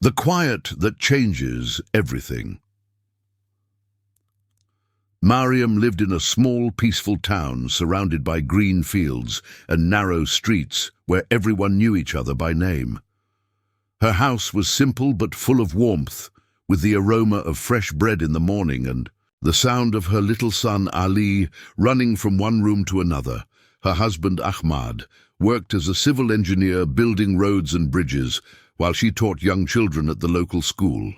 The quiet that changes everything. Mariam lived in a small, peaceful town surrounded by green fields and narrow streets where everyone knew each other by name. Her house was simple but full of warmth, with the aroma of fresh bread in the morning and the sound of her little son Ali running from one room to another. Her husband Ahmad worked as a civil engineer building roads and bridges, while she taught young children at the local school.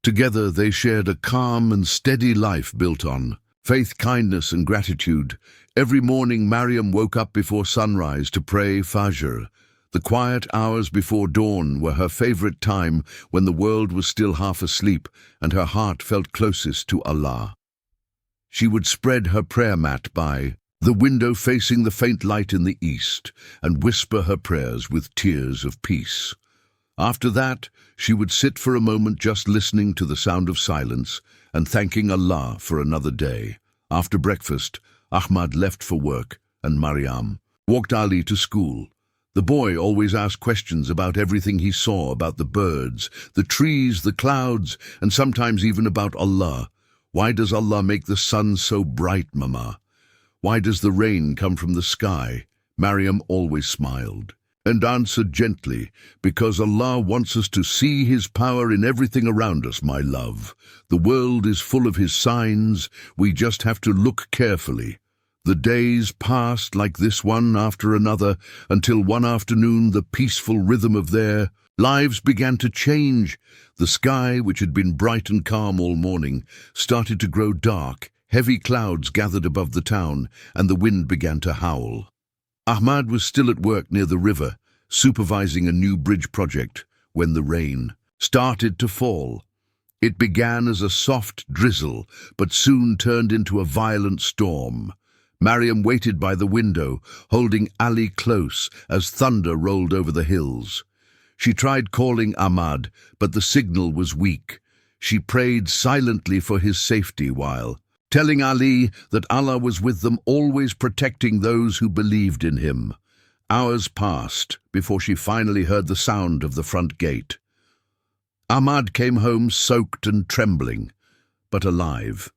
Together they shared a calm and steady life built on faith, kindness and gratitude. Every morning Mariam woke up before sunrise to pray Fajr. The quiet hours before dawn were her favorite time, when the world was still half asleep and her heart felt closest to Allah. She would spread her prayer mat by the window facing the faint light in the east and whisper her prayers with tears of peace. After that, she would sit for a moment just listening to the sound of silence and thanking Allah for another day. After breakfast, Ahmad left for work and Mariam walked Ali to school. The boy always asked questions about everything he saw, about the birds, the trees, the clouds, and sometimes even about Allah. Why does Allah make the sun so bright, Mama? Why does the rain come from the sky? Mariam always smiled and answered gently, because Allah wants us to see His power in everything around us, my love. The world is full of His signs, we just have to look carefully. The days passed like this one after another, until one afternoon the peaceful rhythm of their lives began to change. The sky, which had been bright and calm all morning, started to grow dark. Heavy clouds gathered above the town, and the wind began to howl. Ahmad was still at work near the river, supervising a new bridge project, when the rain started to fall. It began as a soft drizzle, but soon turned into a violent storm. Mariam waited by the window, holding Ali close as thunder rolled over the hills. She tried calling Ahmad, but the signal was weak. She prayed silently for his safety while telling Ali that Allah was with them, always protecting those who believed in Him. Hours passed before she finally heard the sound of the front gate. Ahmad came home soaked and trembling, but alive.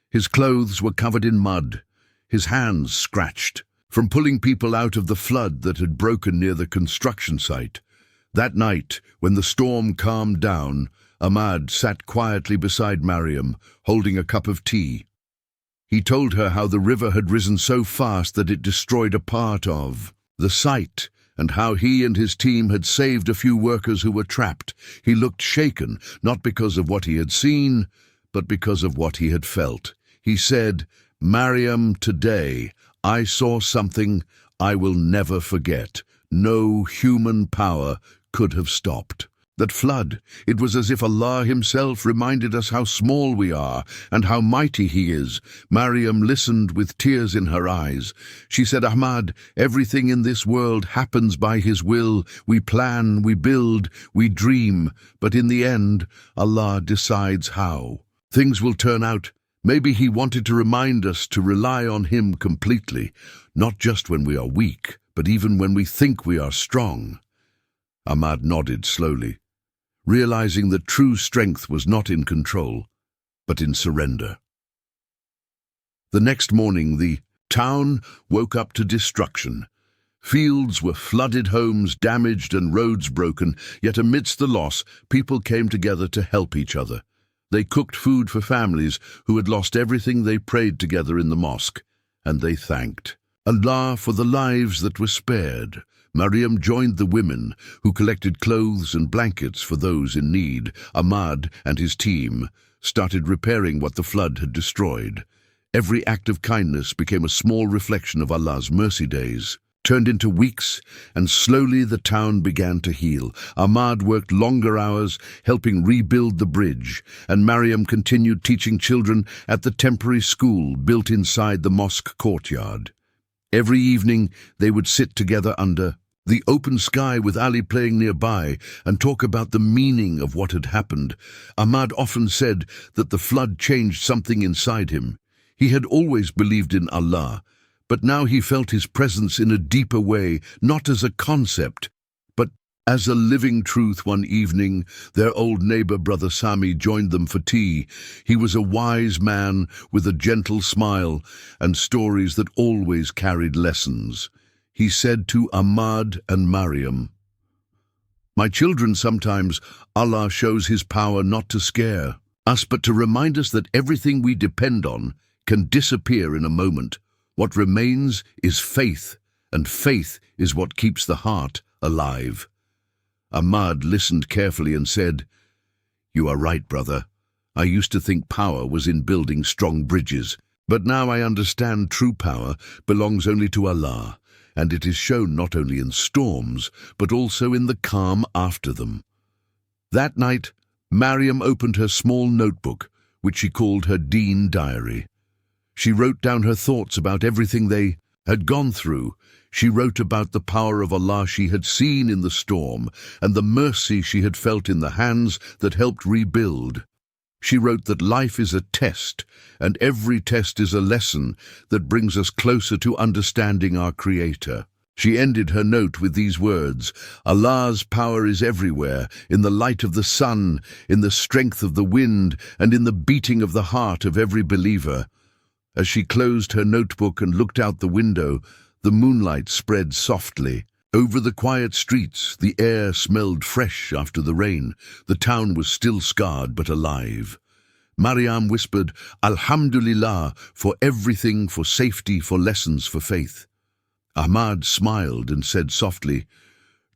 His clothes were covered in mud, his hands scratched, from pulling people out of the flood that had broken near the construction site. That night, when the storm calmed down, Ahmad sat quietly beside Mariam, holding a cup of tea. He told her how the river had risen so fast that it destroyed a part of the site, and how he and his team had saved a few workers who were trapped. He looked shaken, not because of what he had seen, but because of what he had felt. He said, "Mariam, today I saw something I will never forget. No human power could have stopped that flood. It was as if Allah Himself reminded us how small we are and how mighty He is." Mariam listened with tears in her eyes. She said, "Ahmad, everything in this world happens by His will. We plan, we build, we dream, but in the end, Allah decides how things will turn out. Maybe He wanted to remind us to rely on Him completely, not just when we are weak, but even when we think we are strong." Ahmad nodded slowly, realizing that true strength was not in control, but in surrender. The next morning, the town woke up to destruction. Fields were flooded, homes damaged, and roads broken, yet amidst the loss, people came together to help each other. They cooked food for families who had lost everything. They prayed together in the mosque, and they thanked Allah for the lives that were spared. Mariam joined the women who collected clothes and blankets for those in need. Ahmad and his team started repairing what the flood had destroyed. Every act of kindness became a small reflection of Allah's mercy. Days turned into weeks, and slowly the town began to heal. Ahmad worked longer hours, helping rebuild the bridge, and Mariam continued teaching children at the temporary school built inside the mosque courtyard. Every evening they would sit together under the open sky with Ali playing nearby and talk about the meaning of what had happened. Ahmad often said that the flood changed something inside him. He had always believed in Allah, but now he felt His presence in a deeper way, not as a concept, but As a living truth, one evening, their old neighbor Brother Sami joined them for tea. He was a wise man with a gentle smile and stories that always carried lessons. He said to Ahmad and Mariam, "My children, sometimes Allah shows His power not to scare us, but to remind us that everything we depend on can disappear in a moment. What remains is faith, and faith is what keeps the heart alive." Ahmad listened carefully and said, "You are right, brother. I used to think power was in building strong bridges, but now I understand true power belongs only to Allah, and it is shown not only in storms, but also in the calm after them." That night, Mariam opened her small notebook, which she called her Deen diary. She wrote down her thoughts about everything they had gone through. She wrote about the power of Allah she had seen in the storm and the mercy she had felt in the hands that helped rebuild. She wrote that life is a test, and every test is a lesson that brings us closer to understanding our Creator. She ended her note with these words: "Allah's power is everywhere, in the light of the sun, in the strength of the wind, and in the beating of the heart of every believer." As she closed her notebook and looked out the window, the moonlight spread softly. Over the quiet streets, the air smelled fresh after the rain. The town was still scarred but alive. Mariam whispered, "Alhamdulillah, for everything, for safety, for lessons, for faith." Ahmad smiled and said softly,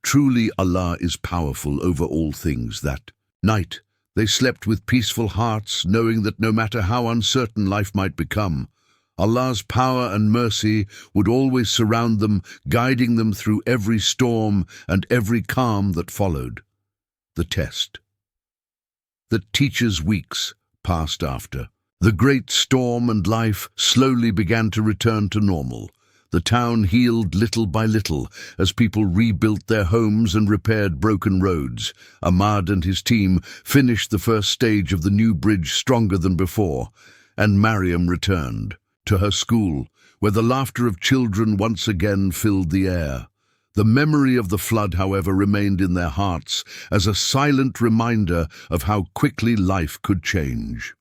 "Truly Allah is powerful over all things." That night, they slept with peaceful hearts, knowing that no matter how uncertain life might become, Allah's power and mercy would always surround them, guiding them through every storm and every calm that followed. The test. The teacher's weeks passed after. The great storm and life slowly began to return to normal. The town healed little by little as people rebuilt their homes and repaired broken roads. Ahmad and his team finished the first stage of the new bridge stronger than before, and Mariam returned to her school, where the laughter of children once again filled the air. The memory of the flood, however, remained in their hearts as a silent reminder of how quickly life could change.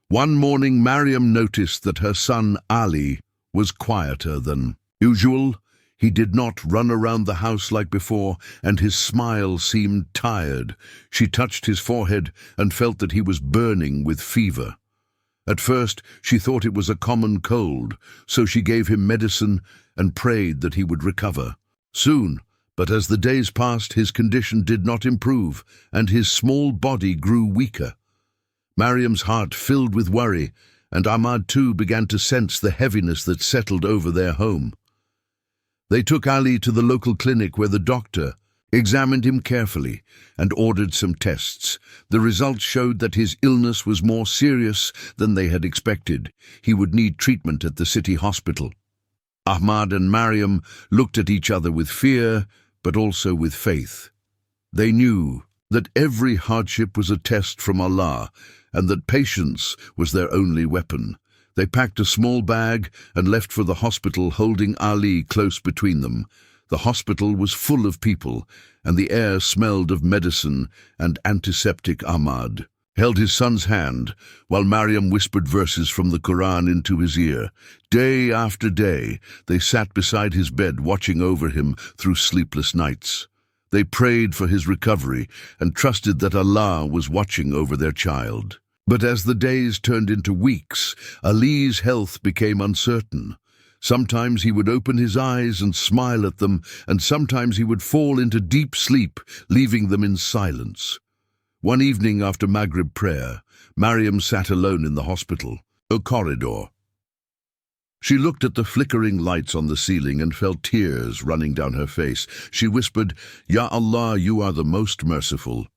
One morning, Mariam noticed that her son Ali was quieter than usual. He did not run around the house like before, and his smile seemed tired. She touched his forehead and felt that he was burning with fever. At first, she thought it was a common cold, so she gave him medicine and prayed that he would recover soon. But as the days passed, his condition did not improve, and his small body grew weaker. Mariam's heart filled with worry, and Ahmad too began to sense the heaviness that settled over their home. They took Ali to the local clinic, where the doctor examined him carefully and ordered some tests. The results showed that his illness was more serious than they had expected. He would need treatment at the city hospital. Ahmad and Mariam looked at each other with fear, but also with faith. They knew that every hardship was a test from Allah, and that patience was their only weapon. They packed a small bag and left for the hospital, holding Ali close between them. The hospital was full of people, and the air smelled of medicine and antiseptic. Ahmad held his son's hand, while Mariam whispered verses from the Quran into his ear. Day after day, they sat beside his bed, watching over him through sleepless nights. They prayed for his recovery and trusted that Allah was watching over their child. But as the days turned into weeks, Ali's health became uncertain. Sometimes he would open his eyes and smile at them, and sometimes he would fall into deep sleep, leaving them in silence. One evening after Maghrib prayer, Mariam sat alone in the hospital, a corridor. She looked at the flickering lights on the ceiling and felt tears running down her face. She whispered, "Ya Allah, you are the most merciful.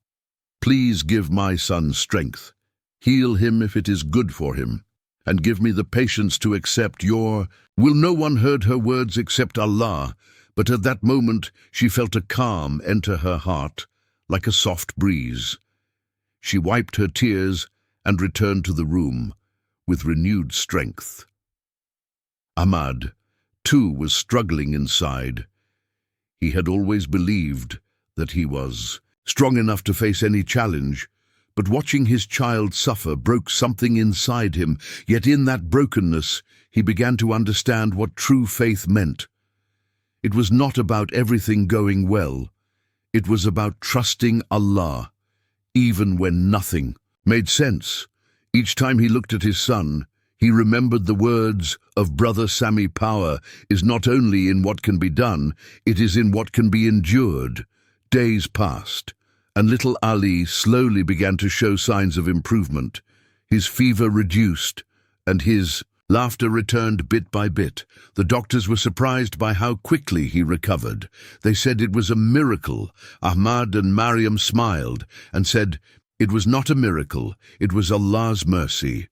Please give my son strength. Heal him if it is good for him, and give me the patience to accept your will." No one heard her words except Allah, but at that moment she felt a calm enter her heart, like a soft breeze. She wiped her tears and returned to the room with renewed strength. Ahmad, too, was struggling inside. He had always believed that he was strong enough to face any challenge, but watching his child suffer broke something inside him. Yet in that brokenness, he began to understand what true faith meant. It was not about everything going well. It was about trusting Allah, even when nothing made sense. Each time he looked at his son, he remembered the words of Brother Sami: power is not only in what can be done, it is in what can be endured. Days passed, and little Ali slowly began to show signs of improvement. His fever reduced, and his laughter returned bit by bit. The doctors were surprised by how quickly he recovered. They said it was a miracle. Ahmad and Mariam smiled and said it was not a miracle, it was Allah's mercy.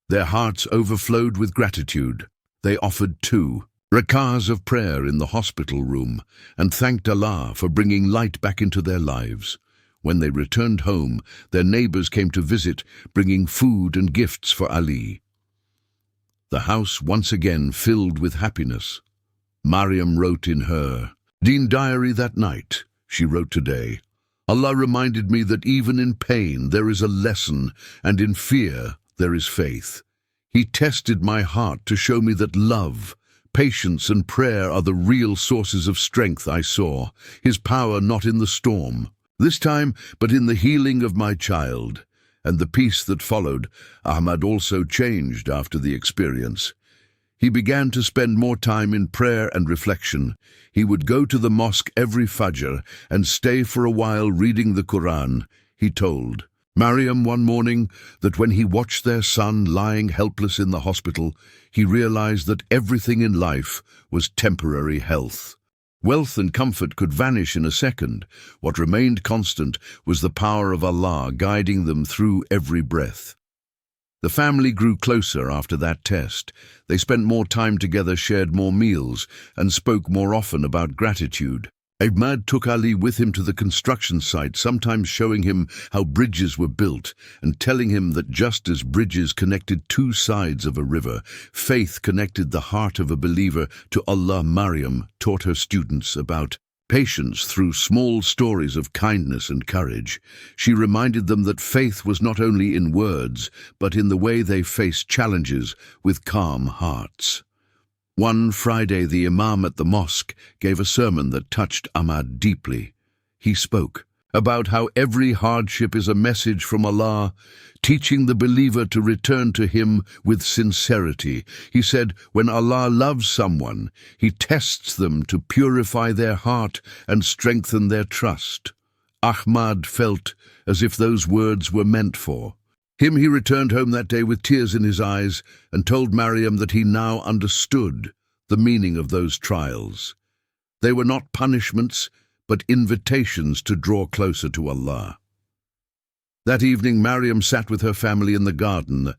Their hearts overflowed with gratitude. They offered 2 rakahs of prayer in the hospital room and thanked Allah for bringing light back into their lives. When they returned home, their neighbors came to visit, bringing food and gifts for Ali. The house once again filled with happiness. Mariam wrote in her Deen diary that night. She wrote today, Allah reminded me that even in pain there is a lesson, and in fear there is faith. He tested my heart to show me that love, patience and prayer are the real sources of strength I saw, His power not in the storm, this time, but in the healing of my child. And the peace that followed. Ahmad also changed after the experience. He began to spend more time in prayer and reflection. He would go to the mosque every Fajr and stay for a while reading the Quran. He told Mariam one morning that when he watched their son lying helpless in the hospital, he realized that everything in life was temporary health. Wealth and comfort could vanish in a second. What remained constant was the power of Allah guiding them through every breath. The family grew closer after that test. They spent more time together, shared more meals, and spoke more often about gratitude. Ahmad took Ali with him to the construction site, sometimes showing him how bridges were built and telling him that just as bridges connected 2 sides of a river, faith connected the heart of a believer to Allah. Mariam taught her students about patience through small stories of kindness and courage. She reminded them that faith was not only in words, but in the way they faced challenges with calm hearts. One Friday, the Imam at the mosque gave a sermon that touched Ahmad deeply. He spoke about how every hardship is a message from Allah, teaching the believer to return to Him with sincerity. He said, when Allah loves someone, He tests them to purify their heart and strengthen their trust. Ahmad felt as if those words were meant for him. He returned home that day with tears in his eyes and told Mariam that he now understood the meaning of those trials. They were not punishments, but invitations to draw closer to Allah. That evening, Mariam sat with her family in the garden. The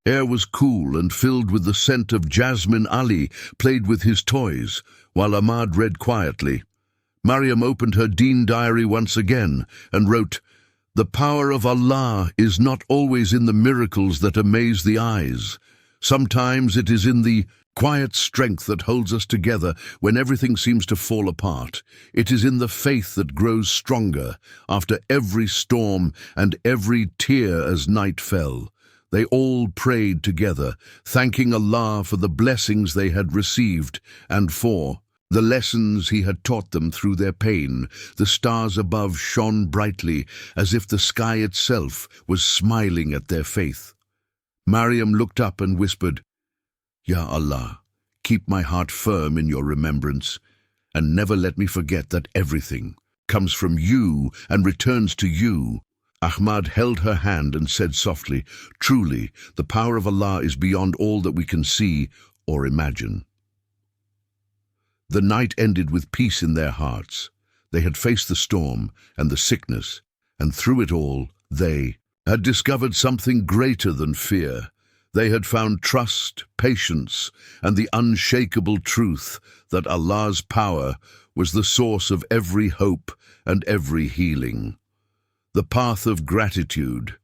air was cool and filled with the scent of jasmine. Ali played with his toys, while Ahmad read quietly. Mariam opened her Deen diary once again and wrote, the power of Allah is not always in the miracles that amaze the eyes. Sometimes it is in the quiet strength that holds us together when everything seems to fall apart. It is in the faith that grows stronger after every storm and every tear as night fell. They all prayed together, thanking Allah for the blessings they had received and for the lessons He had taught them through their pain. The stars above shone brightly, as if the sky itself was smiling at their faith. Mariam looked up and whispered, Ya Allah, keep my heart firm in your remembrance, and never let me forget that everything comes from you and returns to you. Ahmad held her hand and said softly, truly, the power of Allah is beyond all that we can see or imagine. The night ended with peace in their hearts. They had faced the storm and the sickness, and through it all, they had discovered something greater than fear. They had found trust, patience, and the unshakable truth that Allah's power was the source of every hope and every healing. The path of gratitude.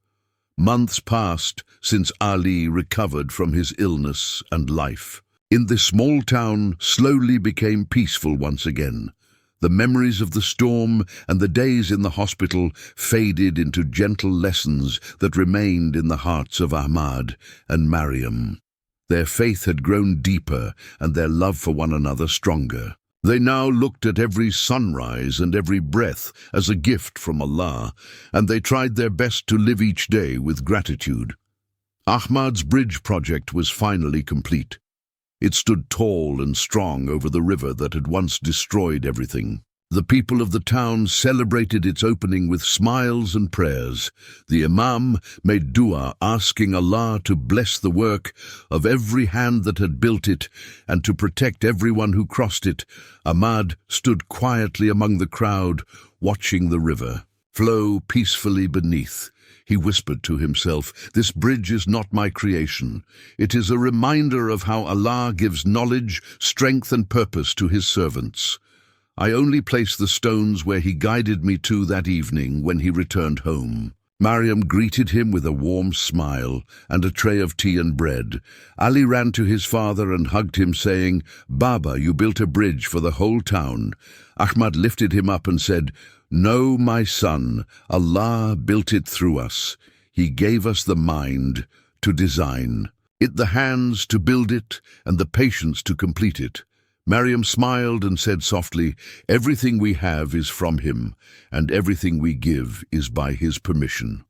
Months passed since Ali recovered from his illness, and life in this small town slowly became peaceful once again. The memories of the storm and the days in the hospital faded into gentle lessons that remained in the hearts of Ahmad and Mariam. Their faith had grown deeper and their love for one another stronger. They now looked at every sunrise and every breath as a gift from Allah, and they tried their best to live each day with gratitude. Ahmad's bridge project was finally complete. It stood tall and strong over the river that had once destroyed everything. The people of the town celebrated its opening with smiles and prayers. The Imam made dua, asking Allah to bless the work of every hand that had built it and to protect everyone who crossed it. Ahmad stood quietly among the crowd, watching the river flow peacefully beneath. He whispered to himself, "This bridge is not my creation. It is a reminder of how Allah gives knowledge, strength and purpose to His servants. I only place the stones where He guided me to that evening when He returned home." Mariam greeted him with a warm smile and a tray of tea and bread. Ali ran to his father and hugged him, saying, "Baba, you built a bridge for the whole town." Ahmad lifted him up and said, "No, my son, Allah built it through us. He gave us the mind to design it, the hands to build it, and the patience to complete it." Mariam smiled and said softly, "Everything we have is from Him, and everything we give is by His permission."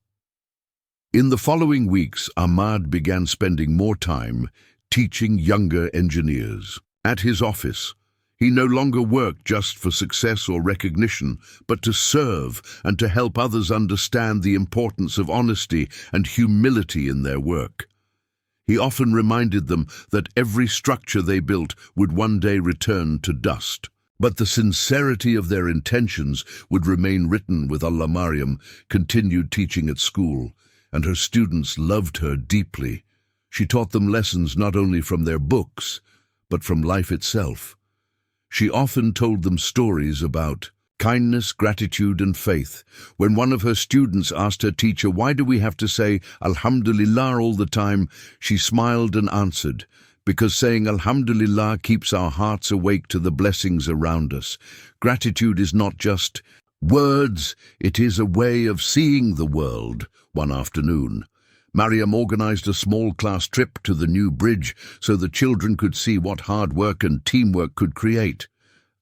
In the following weeks, Ahmad began spending more time teaching younger engineers. At his office, he no longer worked just for success or recognition, but to serve and to help others understand the importance of honesty and humility in their work. He often reminded them that every structure they built would one day return to dust, but the sincerity of their intentions would remain written with Allah. Mariam continued teaching at school, and her students loved her deeply. She taught them lessons not only from their books, but from life itself. She often told them stories about kindness, gratitude, and faith. When one of her students asked her teacher, "Why do we have to say Alhamdulillah all the time?" she smiled and answered, "Because saying Alhamdulillah keeps our hearts awake to the blessings around us. Gratitude is not just words, it is a way of seeing the world." One afternoon, Mariam organized a small class trip to the new bridge so the children could see what hard work and teamwork could create.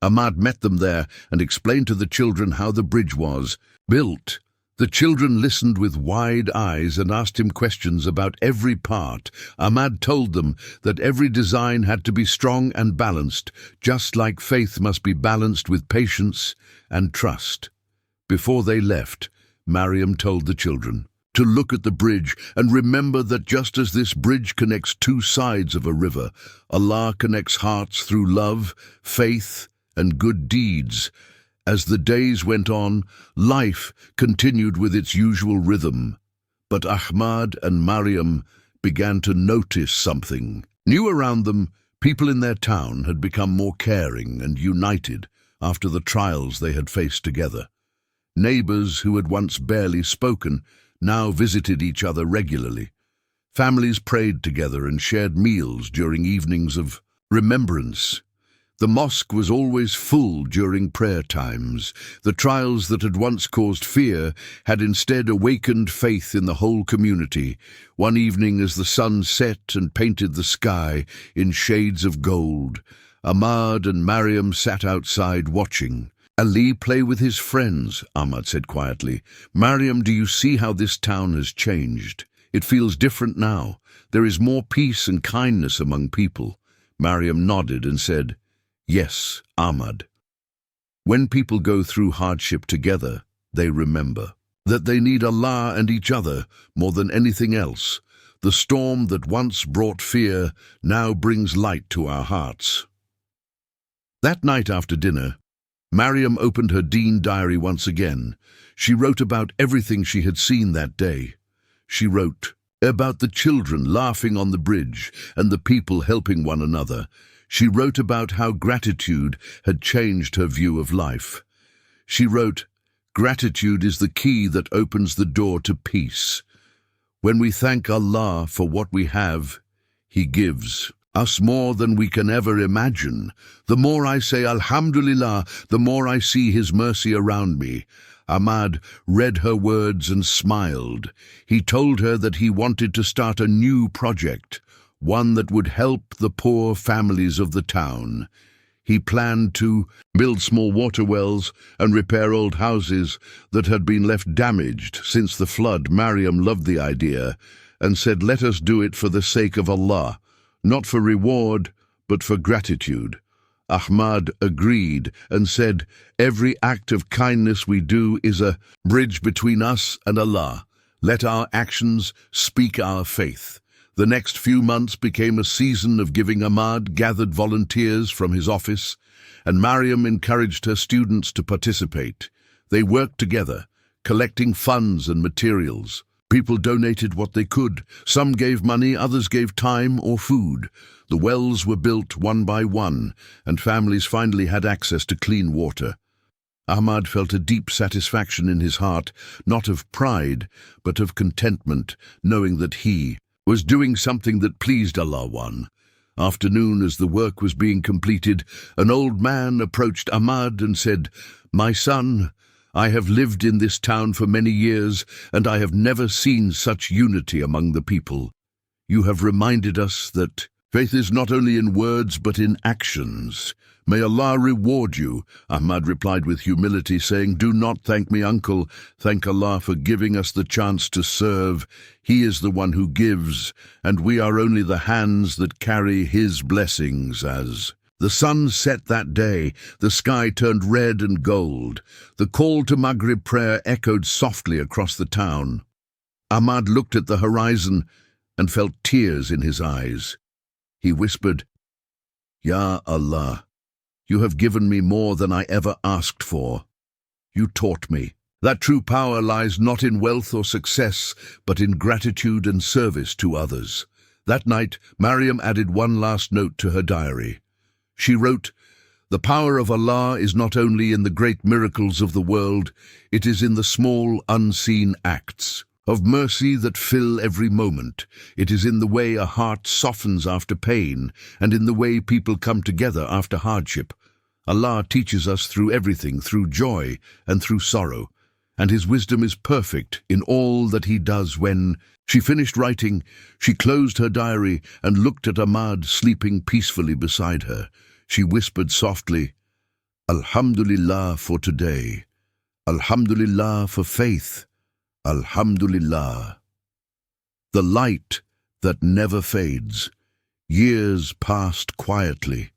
Ahmad met them there and explained to the children how the bridge was built. The children listened with wide eyes and asked him questions about every part. Ahmad told them that every design had to be strong and balanced, just like faith must be balanced with patience and trust. Before they left, Mariam told the children to look at the bridge and remember that just as this bridge connects two sides of a river, Allah connects hearts through love, faith, and good deeds. As the days went on, life continued with its usual rhythm, but Ahmad and Mariam began to notice something new around them. People in their town had become more caring and united after the trials they had faced together. Neighbors who had once barely spoken now visited each other regularly. Families prayed together and shared meals during evenings of remembrance. The mosque was always full during prayer times. The trials that had once caused fear had instead awakened faith in the whole community. One evening, as the sun set and painted the sky in shades of gold, Ahmad and Mariam sat outside watching. "Ali play with his friends," Ahmad said quietly. "Mariam, do you see how this town has changed? It feels different now. There is more peace and kindness among people." Mariam nodded and said, "Yes, Ahmad. When people go through hardship together, they remember that they need Allah and each other more than anything else. The storm that once brought fear now brings light to our hearts." That night after dinner, Mariam opened her Deen diary once again. She wrote about everything she had seen that day. She wrote about the children laughing on the bridge and the people helping one another. She wrote about how gratitude had changed her view of life. She wrote, "Gratitude is the key that opens the door to peace. When we thank Allah for what we have, He gives us more than we can ever imagine. The more I say Alhamdulillah, the more I see His mercy around me." Ahmad read her words and smiled. He told her that he wanted to start a new project, one that would help the poor families of the town. He planned to build small water wells and repair old houses that had been left damaged since the flood. Maryam loved the idea and said, "Let us do it for the sake of Allah, not for reward, but for gratitude." Ahmad agreed and said, "Every act of kindness we do is a bridge between us and Allah. Let our actions speak our faith." The next few months became a season of giving. Ahmad gathered volunteers from his office, and Maryam encouraged her students to participate. They worked together, collecting funds and materials. People donated what they could. Some gave money, others gave time or food. The wells were built one by one, and families finally had access to clean water. Ahmad felt a deep satisfaction in his heart, not of pride, but of contentment, knowing that he was doing something that pleased Allah. One afternoon, as the work was being completed, an old man approached Ahmad and said, "My son, I have lived in this town for many years, and I have never seen such unity among the people. You have reminded us that faith is not only in words but in actions. May Allah reward you." Ahmad replied with humility, saying, "Do not thank me, uncle. Thank Allah for giving us the chance to serve. He is the one who gives, and we are only the hands that carry His blessings." As the sun set that day, the sky turned red and gold. The call to Maghrib prayer echoed softly across the town. Ahmad looked at the horizon and felt tears in his eyes. He whispered, "Ya Allah, you have given me more than I ever asked for. You taught me that true power lies not in wealth or success, but in gratitude and service to others." That night, Maryam added one last note to her diary. She wrote, "The power of Allah is not only in the great miracles of the world, it is in the small, unseen acts of mercy that fill every moment. It is in the way a heart softens after pain, and in the way people come together after hardship. Allah teaches us through everything, through joy and through sorrow, and His wisdom is perfect in all that He does." When she finished writing, she closed her diary and looked at Ahmad sleeping peacefully beside her. She whispered softly, "Alhamdulillah for today. Alhamdulillah for faith. Alhamdulillah." The light that never fades. Years passed quietly,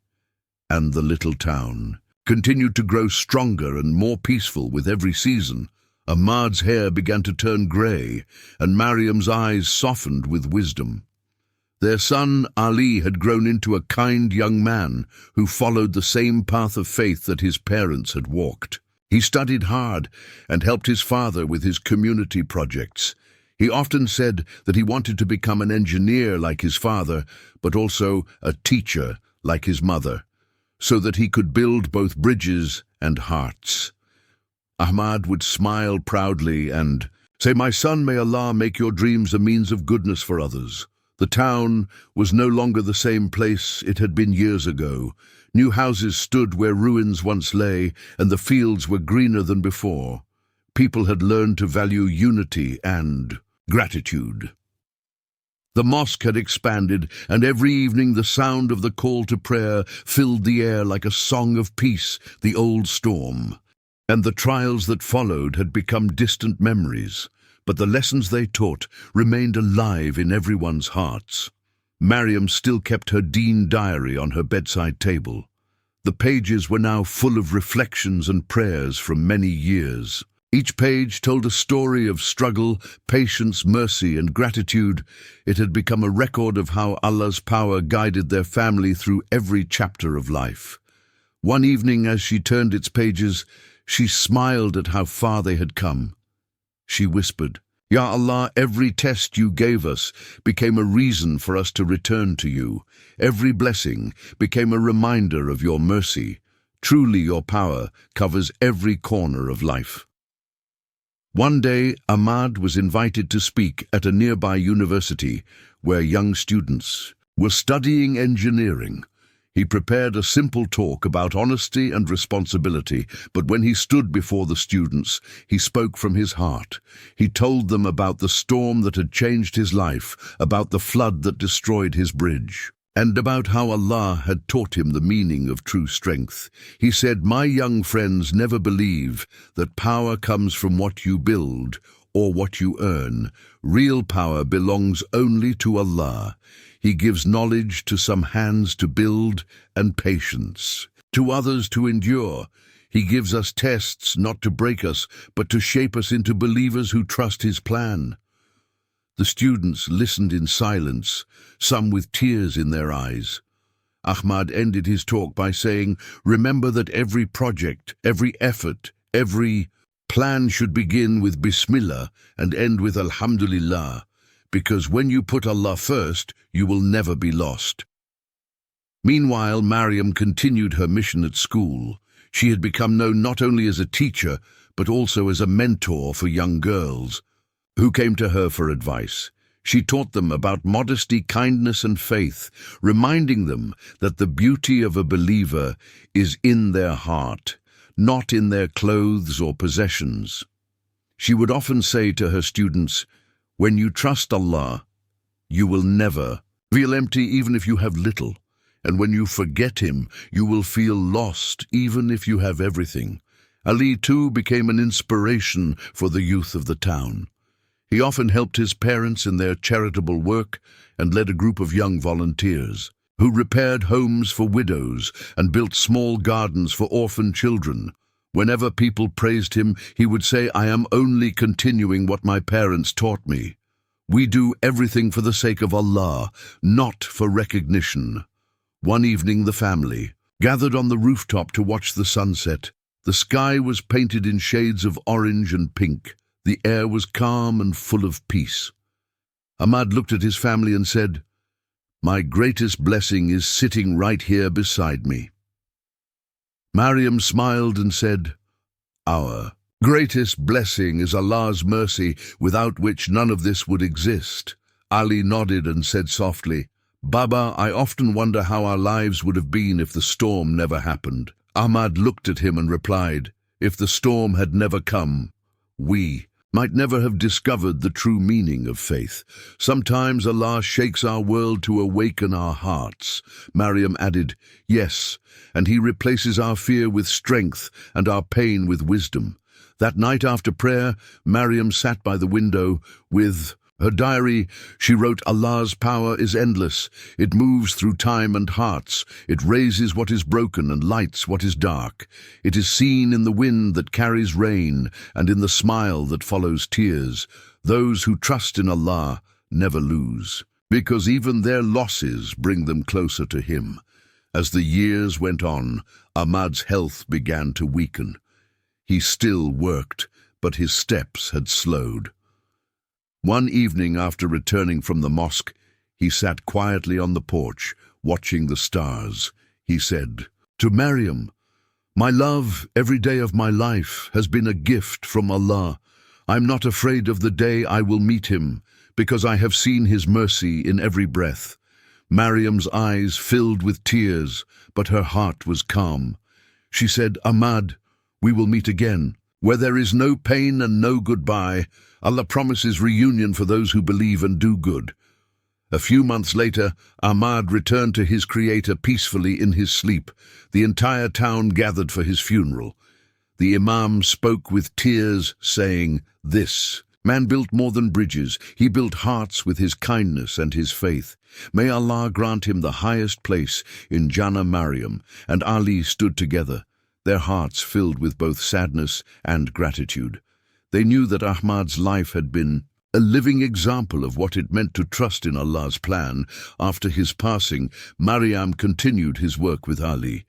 and the little town continued to grow stronger and more peaceful with every season. Ahmad's hair began to turn grey, and Maryam's eyes softened with wisdom. Their son Ali had grown into a kind young man who followed the same path of faith that his parents had walked. He studied hard and helped his father with his community projects. He often said that he wanted to become an engineer like his father, but also a teacher like his mother, so that he could build both bridges and hearts. Ahmad would smile proudly and say, "My son, may Allah make your dreams a means of goodness for others." The town was no longer the same place it had been years ago. New houses stood where ruins once lay, and the fields were greener than before. People had learned to value unity and gratitude. The mosque had expanded, and every evening the sound of the call to prayer filled the air like a song of peace, the old storm. And the trials that followed had become distant memories, but the lessons they taught remained alive in everyone's hearts. Maryam still kept her Deen diary on her bedside table. The pages were now full of reflections and prayers from many years. Each page told a story of struggle, patience, mercy, and gratitude. It had become a record of how Allah's power guided their family through every chapter of life. One evening, as she turned its pages, she smiled at how far they had come. She whispered, "Ya Allah, every test you gave us became a reason for us to return to you. Every blessing became a reminder of your mercy. Truly your power covers every corner of life." One day, Ahmad was invited to speak at a nearby university where young students were studying engineering. He prepared a simple talk about honesty and responsibility, but when he stood before the students, he spoke from his heart. He told them about the storm that had changed his life, about the flood that destroyed his bridge, and about how Allah had taught him the meaning of true strength. He said, "My young friends, never believe that power comes from what you build or what you earn. Real power belongs only to Allah. He gives knowledge to some hands to build and patience to others to endure. He gives us tests not to break us, but to shape us into believers who trust His plan." The students listened in silence, some with tears in their eyes. Ahmad ended his talk by saying, "Remember that every project, every effort, every plan should begin with Bismillah and end with Alhamdulillah, because when you put Allah first, you will never be lost." Meanwhile, Maryam continued her mission at school. She had become known not only as a teacher, but also as a mentor for young girls who came to her for advice. She taught them about modesty, kindness, and faith, reminding them that the beauty of a believer is in their heart, not in their clothes or possessions. She would often say to her students, "When you trust Allah, you will never feel empty even if you have little. And when you forget Him, you will feel lost even if you have everything." Ali, too, became an inspiration for the youth of the town. He often helped his parents in their charitable work and led a group of young volunteers who repaired homes for widows and built small gardens for orphan children. Whenever people praised him, he would say, "I am only continuing what my parents taught me. We do everything for the sake of Allah, not for recognition." One evening, the family gathered on the rooftop to watch the sunset. The sky was painted in shades of orange and pink. The air was calm and full of peace. Ahmad looked at his family and said, "My greatest blessing is sitting right here beside me." Maryam smiled and said, "Our greatest blessing is Allah's mercy, without which none of this would exist." Ali nodded and said softly, "Baba, I often wonder how our lives would have been if the storm never happened." Ahmad looked at him and replied, "If the storm had never come, we might never have discovered the true meaning of faith. Sometimes Allah shakes our world to awaken our hearts." Maryam added, "Yes, and He replaces our fear with strength and our pain with wisdom." That night after prayer, Maryam sat by the window with her diary. She wrote, "Allah's power is endless. It moves through time and hearts. It raises what is broken and lights what is dark. It is seen in the wind that carries rain and in the smile that follows tears. Those who trust in Allah never lose, because even their losses bring them closer to Him." As the years went on, Ahmad's health began to weaken. He still worked, but his steps had slowed. One evening after returning from the mosque, he sat quietly on the porch, watching the stars. He said to Maryam, "My love, every day of my life has been a gift from Allah. I'm not afraid of the day I will meet Him, because I have seen His mercy in every breath." Maryam's eyes filled with tears, but her heart was calm. She said, "Ahmad, we will meet again. Where there is no pain and no goodbye, Allah promises reunion for those who believe and do good." A few months later, Ahmad returned to his Creator peacefully in his sleep. The entire town gathered for his funeral. The Imam spoke with tears, saying, "This man built more than bridges. He built hearts with his kindness and his faith. May Allah grant him the highest place in Jannah." Maryam and Ali stood together, their hearts filled with both sadness and gratitude. They knew that Ahmad's life had been a living example of what it meant to trust in Allah's plan. After his passing, Maryam continued his work with Ali.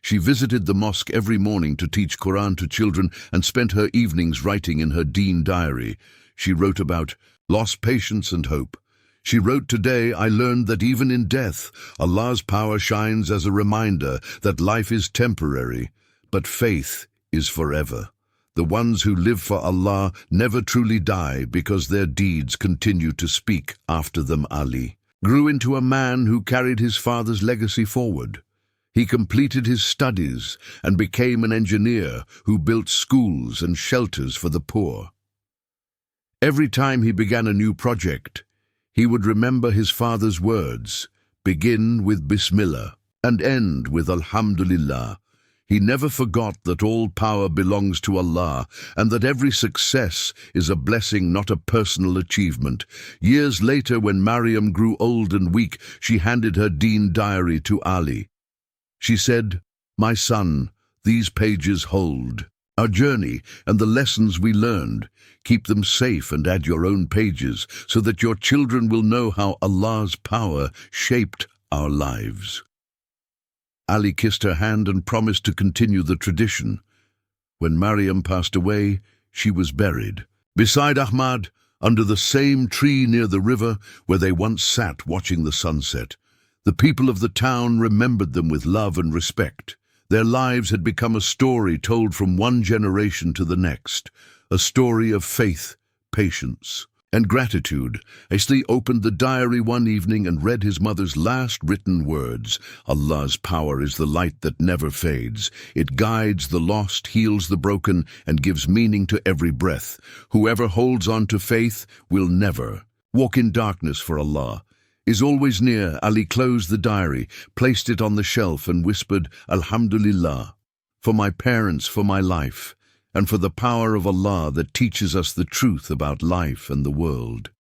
She visited the mosque every morning to teach Quran to children and spent her evenings writing in her Deen diary. She wrote about loss, patience, and hope. She wrote, "Today I learned that even in death, Allah's power shines as a reminder that life is temporary, but faith is forever. The ones who live for Allah never truly die because their deeds continue to speak after them." Ali grew into a man who carried his father's legacy forward. He completed his studies and became an engineer who built schools and shelters for the poor. Every time he began a new project, he would remember his father's words, begin with Bismillah and end with Alhamdulillah. He never forgot that all power belongs to Allah and that every success is a blessing, not a personal achievement. Years later, when Maryam grew old and weak, she handed her Deen diary to Ali. She said, "My son, these pages hold our journey and the lessons we learned. Keep them safe and add your own pages so that your children will know how Allah's power shaped our lives." Ali kissed her hand and promised to continue the tradition. When Maryam passed away, she was buried beside Ahmad, under the same tree near the river where they once sat watching the sunset. The people of the town remembered them with love and respect. Their lives had become a story told from one generation to the next, a story of faith, patience, and gratitude. Asli opened the diary one evening and read his mother's last written words. Allah's power is the light that never fades. It guides the lost, heals the broken, and gives meaning to every breath. Whoever holds on to faith will never walk in darkness, for Allah is always near. Ali closed the diary, placed it on the shelf, and whispered, Alhamdulillah, for my parents, for my life, and for the power of Allah that teaches us the truth about life and the world.